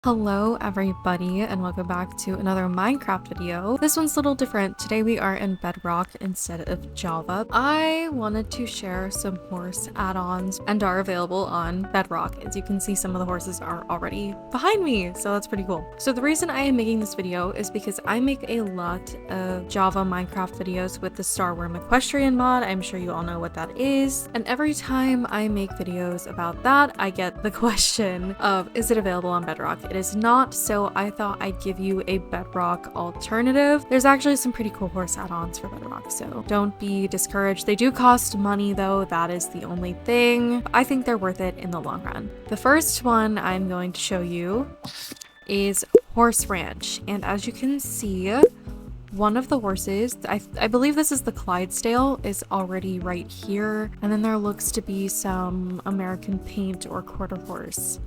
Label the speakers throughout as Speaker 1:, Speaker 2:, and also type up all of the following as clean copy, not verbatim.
Speaker 1: Hello everybody and welcome back to another Minecraft video. This one's a little different. Today we are in Bedrock instead of Java. I wanted to share some horse add-ons and are available on Bedrock. As you can see, some of the horses are already behind me, so that's pretty cool. So the reason I am making this video is because I make a lot of Java Minecraft videos with the Starworm equestrian mod. I'm sure you all know what that is. And every time I make videos about that, I get the question of, is it available on Bedrock? It is not, so I thought I'd give you a Bedrock alternative. There's actually some pretty cool horse add-ons for Bedrock, so don't be discouraged. They do cost money though, that is the only thing. I think they're worth it in the long run. The first one I'm going to show you is Horse Ranch, and as you can see, one of the horses, I believe this is the Clydesdale, is already right here, and then there looks to be some American Paint or quarter horse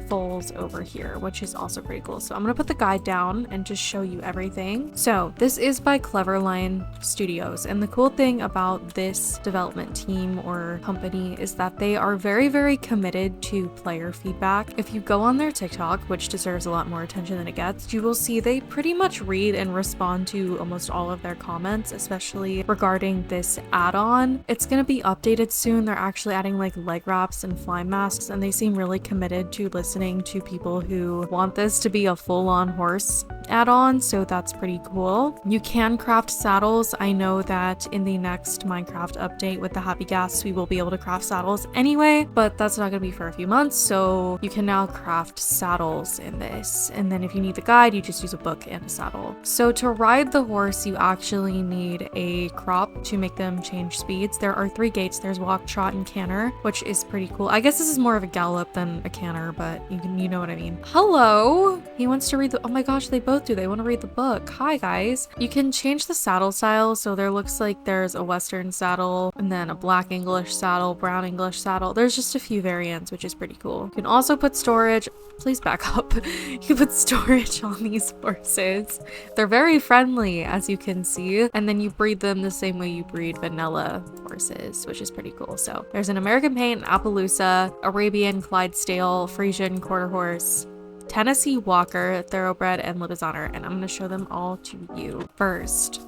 Speaker 1: foals over here, which is also pretty cool. So I'm gonna put the guide down and just show you everything. So this is by Cleverline Studios, and the cool thing about this development team or company is that they are very committed to player feedback. If you go on their TikTok, which deserves a lot more attention than it gets, you will see they pretty much read and respond to almost all of their comments, especially regarding this add-on. It's gonna be updated soon. They're actually adding like leg wraps and fly masks, and they seem really committed to listening to people who want this to be a full-on horse add-on, so that's pretty cool. You can craft saddles. I know that in the next Minecraft update with the Happy Gas, we will be able to craft saddles anyway, but that's not gonna be for a few months, so you can now craft saddles in this. And then if you need the guide, you just use a book and a saddle. So to ride the horse, you actually need a crop to make them change speeds. There are 3 gates. There's walk, trot, and canter, which is pretty cool. I guess this is more of a gallop than a canter, but you know what I mean. Hello! He wants to read the— oh my gosh, they both do. They want to read the book. Hi guys. You can change the saddle style, so there looks like there's a Western saddle and then a black English saddle, brown English saddle. There's just a few variants, which is pretty cool. You can also put storage— please back up. You can put storage on these horses. They're very friendly, as you can see, and then you breed them the same way you breed vanilla horses, which is pretty cool. So there's an American Paint, Appaloosa, Arabian Clydesdale, Frisian quarter horse, Tennessee Walker, Thoroughbred, and Libizzaner, and I'm going to show them all to you. First,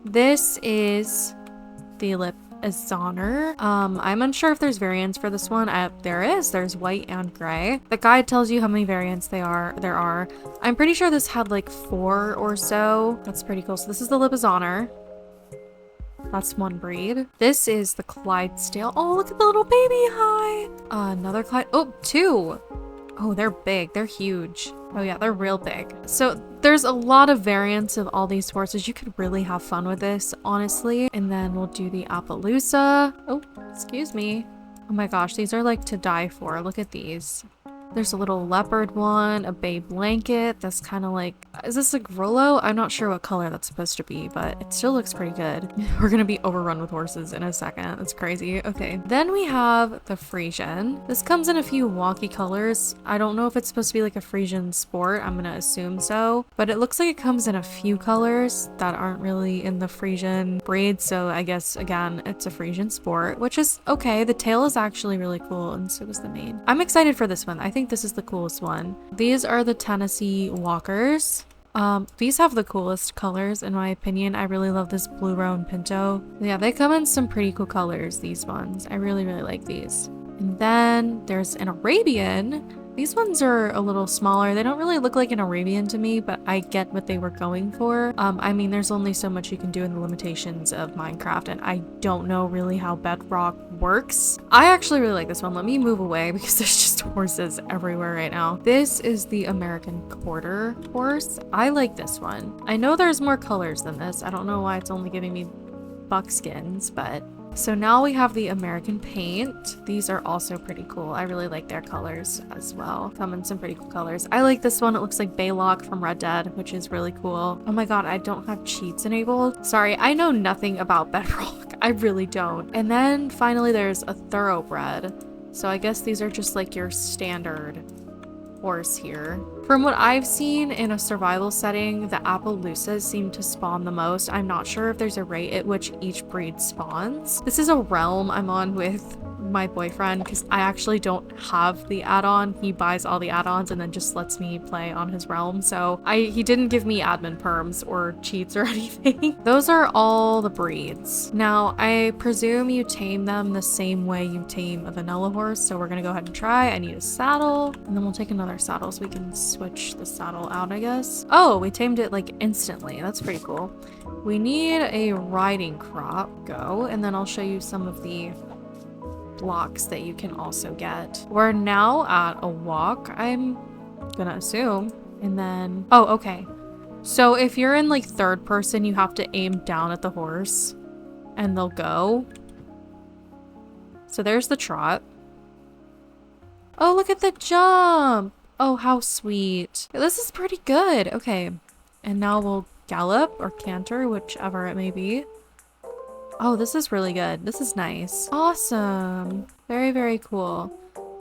Speaker 1: this is the Libizzaner. I'm unsure if there's variants for this one. There's white and gray. The guide tells you how many variants there are. I'm pretty sure this had like 4 or so. That's pretty cool. So this is the Libizzaner. That's one breed. This is the Clydesdale. Oh, look at the little baby. Hi. Another Clyde. Oh, 2. Oh, they're big. They're huge. Oh yeah, they're real big. So there's a lot of variants of all these horses. You could really have fun with this, honestly. And then we'll do the Appaloosa. Oh, excuse me. Oh my gosh, these are like to die for. Look at these. There's a little leopard one, a bay blanket that's kind of like— is this a Grollo? I'm not sure what color that's supposed to be, but it still looks pretty good. We're gonna be overrun with horses in a second. That's crazy. Okay, then we have the Frisian. This comes in a few wonky colors. I don't know if it's supposed to be like a Frisian sport. I'm gonna assume so, but it looks like it comes in a few colors that aren't really in the Frisian breed, so I guess again it's a Frisian sport, which is okay. The tail is actually really cool, and so is the mane. I'm excited for this one. I think this is the coolest one. These are the Tennessee Walkers. These have the coolest colors in my opinion. I really love this blue roan pinto. Yeah, they come in some pretty cool colors, these ones. I really like these. And then there's an Arabian. These ones are a little smaller. They don't really look like an Arabian to me, but I get what they were going for. I mean, there's only so much you can do in the limitations of Minecraft, and I don't know really how Bedrock works. I actually really like this one. Let me move away because there's just horses everywhere right now. This is the American quarter horse. I like this one. I know there's more colors than this. I don't know why it's only giving me buckskins, but— so now we have the American Paint. These are also pretty cool. I really like their colors as well. Come in some pretty cool colors. I like this one. It looks like Baylock from Red Dead, which is really cool. Oh my god, I don't have cheats enabled. Sorry, I know nothing about Bedrock. I really don't. And then finally there's a Thoroughbred. So I guess these are just like your standard horse here. From what I've seen in a survival setting, the Appaloosas seem to spawn the most. I'm not sure if there's a rate at which each breed spawns. This is a realm I'm on with my boyfriend because I actually don't have the add-on. He buys all the add-ons and then just lets me play on his realm. So he didn't give me admin perms or cheats or anything. Those are all the breeds. Now, I presume you tame them the same way you tame a vanilla horse. So we're gonna go ahead and try. I need a saddle and then we'll take another saddle so we can switch the saddle out, I guess. Oh, we tamed it like instantly. That's pretty cool. We need a riding crop. Go, and then I'll show you some of the blocks that you can also get. We're now at a walk, I'm gonna assume. And then, oh, okay. So if you're in like third person, you have to aim down at the horse and they'll go. So there's the trot. Oh, look at the jump. Oh, how sweet. This is pretty good. Okay. And now we'll gallop or canter, whichever it may be. Oh, this is really good. This is nice. Awesome. Very, very cool.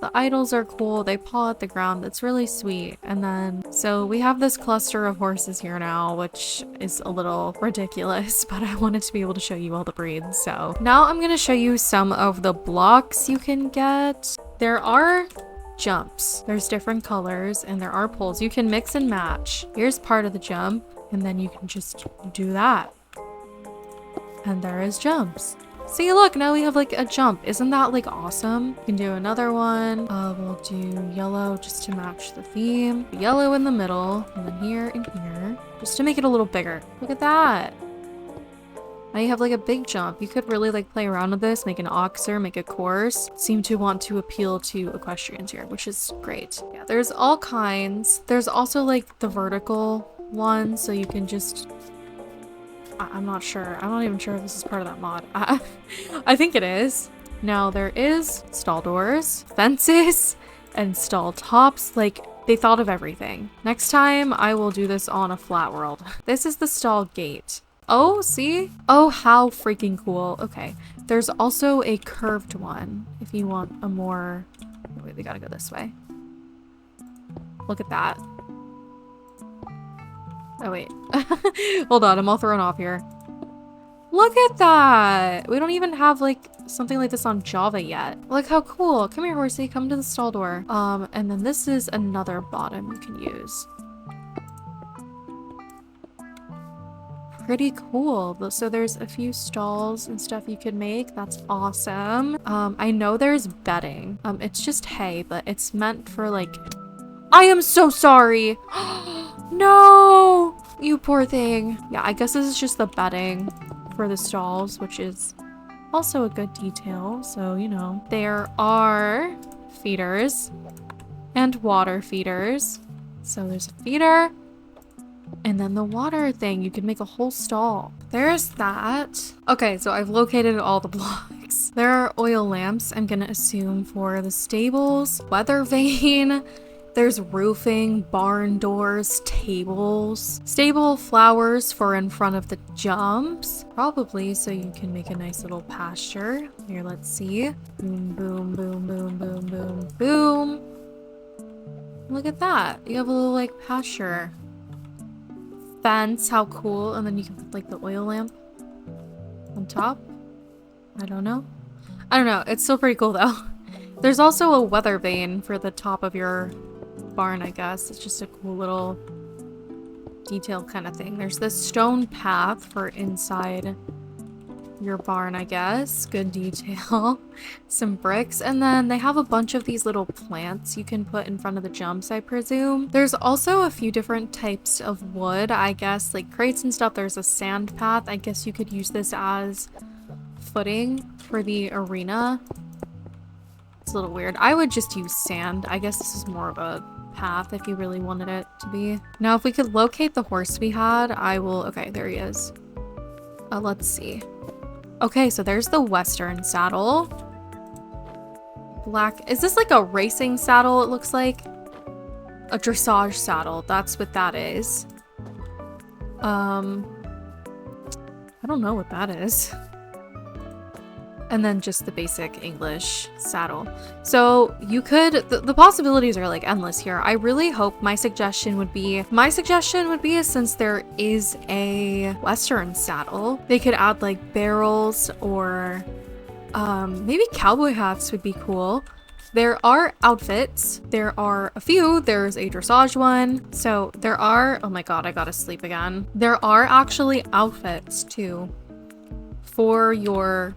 Speaker 1: The idols are cool. They paw at the ground. That's really sweet. And then, so we have this cluster of horses here now, which is a little ridiculous, but I wanted to be able to show you all the breeds. So now I'm going to show you some of the blocks you can get. There are jumps. There's different colors and there are poles. You can mix and match. Here's part of the jump. And then you can just do that. And there is jumps. See, look, now we have like a jump. Isn't that like awesome? You can do another one. We'll do yellow just to match the theme. Yellow in the middle, and then here and here, just to make it a little bigger. Look at that. Now you have like a big jump. You could really like play around with this, make an oxer, make a course. Seem to want to appeal to equestrians here, which is great. Yeah, there's all kinds. There's also like the vertical one, so you can just, I'm not sure. I'm not even sure if this is part of that mod. I think it is. Now there is stall doors, fences, and stall tops. Like, they thought of everything. Next time I will do this on a flat world. This is the stall gate. Oh, see? Oh, how freaking cool. Okay. There's also a curved one if you want a more, wait, we gotta go this way. Look at that. Oh, wait. Hold on, I'm all thrown off here. Look at that! We don't even have, like, something like this on Java yet. Look how cool. Come here, horsey. Come to the stall door. And then this is another bottom you can use. Pretty cool. So there's a few stalls and stuff you could make. That's awesome. I know there's bedding. It's just hay, but it's meant for, like... I am so sorry! No! You poor thing. Yeah, I guess this is just the bedding for the stalls, which is also a good detail. So, you know, there are feeders and water feeders. So there's a feeder and then the water thing. You could make a whole stall. There's that. Okay, so I've located all the blocks. There are oil lamps, I'm gonna assume, for the stables, weather vane. There's roofing, barn doors, tables, stable flowers for in front of the jumps, probably so you can make a nice little pasture. Here, let's see. Boom, boom, boom, boom, boom, boom, boom. Look at that. You have a little like pasture. Fence, how cool. And then you can put like the oil lamp on top. I don't know. It's still pretty cool though. There's also a weather vane for the top of your barn, I guess. It's just a cool little detail kind of thing. There's this stone path for inside your barn, I guess. Good detail. Some bricks, and then they have a bunch of these little plants you can put in front of the jumps, I presume. There's also a few different types of wood, I guess, like crates and stuff. There's a sand path. I guess you could use this as footing for the arena. It's a little weird. I would just use sand. I guess this is more of a path if you really wanted it to be. Now, if we could locate the horse we had, I will... Okay, there he is. Let's see. Okay, so there's the Western saddle. Black. Is this like a racing saddle, it looks like? A dressage saddle. That's what that is. I don't know what that is. And then just the basic English saddle. So you could, the possibilities are like endless here. I really hope my suggestion would be since there is a Western saddle, they could add like barrels or Maybe cowboy hats would be cool. There are outfits. There are a few. There's a dressage one. So there are, oh my god, I gotta sleep again. There are actually outfits too for your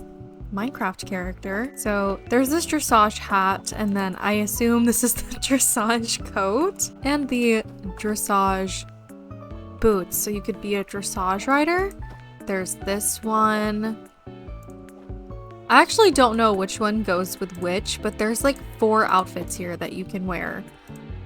Speaker 1: Minecraft character. So there's this dressage hat, and then I assume this is the dressage coat and the dressage boots. So you could be a dressage rider. There's this one. I actually don't know which one goes with which, but there's like 4 outfits here that you can wear,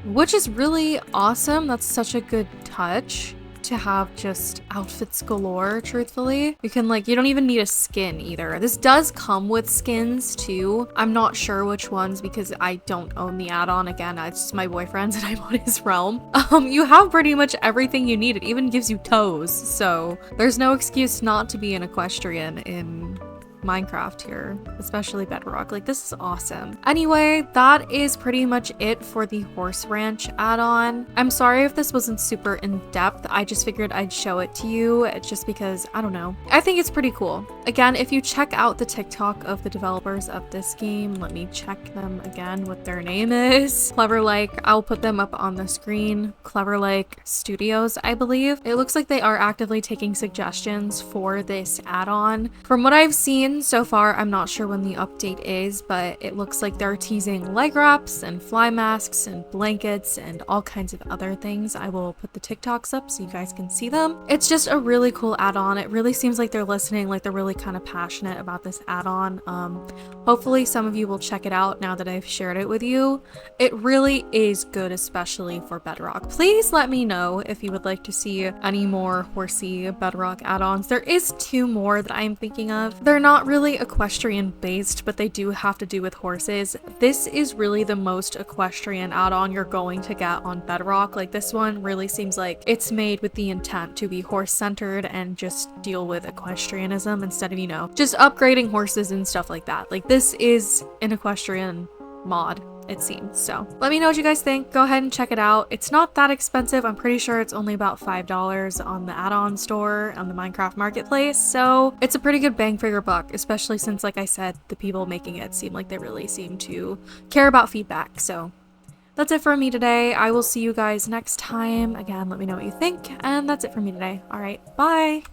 Speaker 1: which is really awesome. That's such a good touch to have just outfits galore, truthfully. You can like, you don't even need a skin either. This does come with skins too. I'm not sure which ones because I don't own the add-on. Again, it's just my boyfriend's and I'm on his realm. You have pretty much everything you need. It even gives you toes. So there's no excuse not to be an equestrian in Minecraft here, especially Bedrock. Like, this is awesome. Anyway, that is pretty much it for the horse ranch add-on. I'm sorry if this wasn't super in-depth. I just figured I'd show it to you just because, I don't know. I think it's pretty cool. Again, if you check out the TikTok of the developers of this game, let me check them again what their name is. Cleverlike, I'll put them up on the screen. Cleverlike Studios, I believe. It looks like they are actively taking suggestions for this add-on. From what I've seen so far, I'm not sure when the update is, but it looks like they're teasing leg wraps and fly masks and blankets and all kinds of other things. I will put the TikToks up so you guys can see them. It's just a really cool add-on. It really seems like they're listening, like they're really kind of passionate about this add-on. Hopefully some of you will check it out now that I've shared it with you. It really is good, especially for Bedrock. Please let me know if you would like to see any more horsey Bedrock add-ons. There is 2 more that I'm thinking of. They're not really equestrian based, but they do have to do with horses. This is really the most equestrian add-on you're going to get on Bedrock. Like, this one really seems like it's made with the intent to be horse centered and just deal with equestrianism instead of, you know, just upgrading horses and stuff like that. Like, this is an equestrian mod, it seems. So let me know what you guys think. Go ahead and check it out. It's not that expensive. I'm pretty sure it's only about $5 on the add-on store on the Minecraft marketplace. So it's a pretty good bang for your buck, especially since, like I said, the people making it seem like they really seem to care about feedback. So that's it for me today. I will see you guys next time. Again, let me know what you think. And that's it for me today. All right, bye.